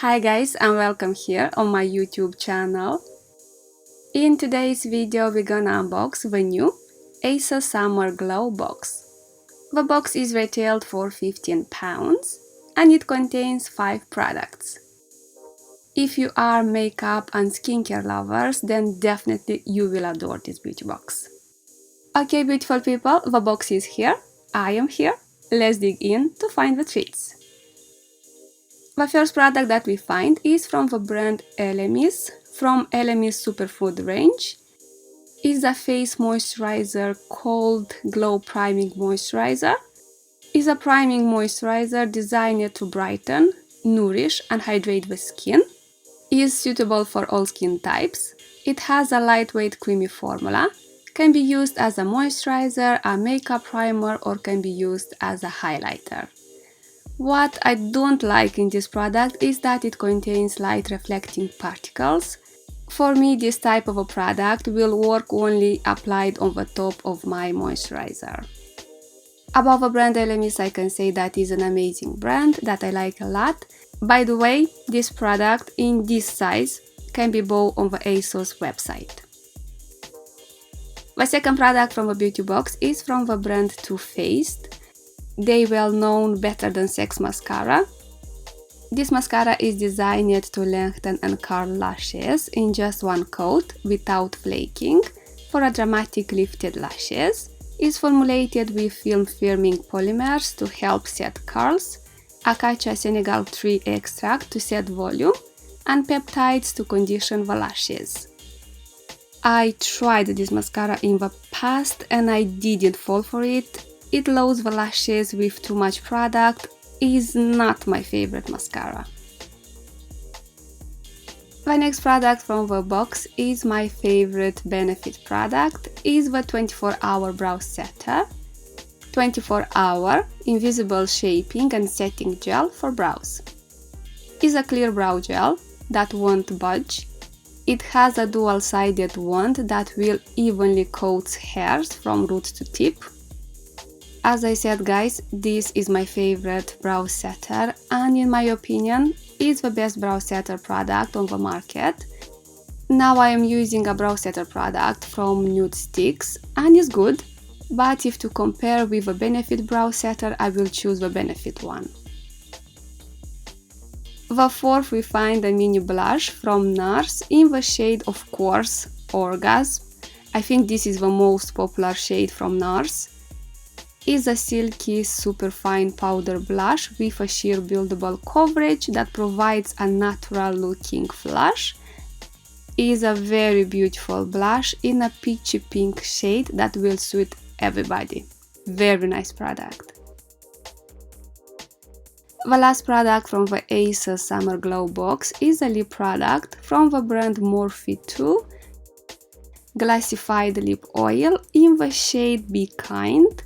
Hi guys, and welcome here on my YouTube channel. In today's video we're gonna unbox the new ASOS Summer Glow box. The box is retailed for £15 and it contains 5 products. If you are makeup and skincare lovers, then definitely you will adore this beauty box. Okay, beautiful people, the box is here, I am here, let's dig in to find the treats. The first product that we find is from the brand LMS, from LMS Superfood range. Is a face moisturizer called Glow Priming Moisturizer. Is a priming moisturizer designed to brighten, nourish and hydrate the skin. Is suitable for all skin types. It has a lightweight creamy formula. Can be used as a moisturizer, a makeup primer or can be used as a highlighter. What I don't like in this product is that it contains light reflecting particles. For me, this type of a product will work only applied on the top of my moisturizer. About the brand LMS, I can say that is an amazing brand that I like a lot. By the way, this product in this size can be bought on the ASOS website. The second product from the beauty box is from the brand Too Faced. They well known Better Than Sex mascara. This mascara is designed to lengthen and curl lashes in just one coat without flaking for a dramatic lifted lashes. Is formulated with film firming polymers to help set curls, Acacia Senegal tree extract to set volume, and peptides to condition the lashes. I tried this mascara in the past and I didn't fall for it. It loads the lashes with too much product, is not my favorite mascara. The next product from the box is my favorite benefit product, is the 24-hour brow setter. 24-hour invisible shaping and setting gel for brows. Is a clear brow gel that won't budge. It has a dual-sided wand that will evenly coat hairs from root to tip. As I said guys, this is my favorite brow setter and in my opinion is the best brow setter product on the market. Now I am using a brow setter product from Nude Sticks and is good, but if to compare with a Benefit brow setter, I will choose the Benefit one. The fourth we find a mini blush from Nars in the shade of course Orgasm. I think this is the most popular shade from Nars. Is a silky super fine powder blush with a sheer buildable coverage that provides a natural looking flush. Is a very beautiful blush in a peachy pink shade that will suit everybody. Very nice product. The last product from the ASOS Summer Glow box is a lip product from the brand Morphe 2. Glassified lip oil in the shade Be Kind.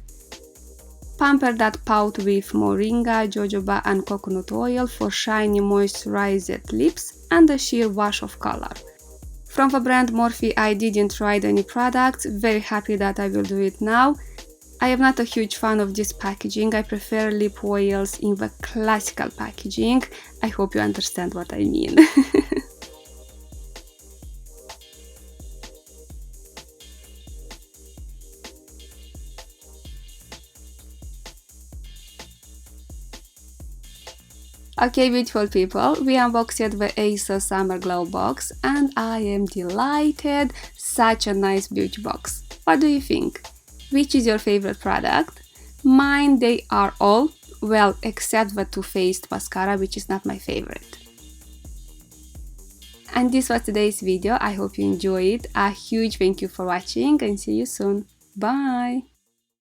Pamper that pout with moringa, jojoba and coconut oil for shiny moisturized lips and a sheer wash of color. From the brand Morphe I didn't try any products, very happy that I will do it now. I am not a huge fan of this packaging, I prefer lip oils in the classical packaging. I hope you understand what I mean. Okay, beautiful people, we unboxed the ASOS Summer Glow box and I am delighted. Such a nice beauty box. What do you think? Which is your favorite product? Mine, they are all, well, except the Too Faced mascara, which is not my favorite. And this was today's video. I hope you enjoyed it. A huge thank you for watching and see you soon. Bye!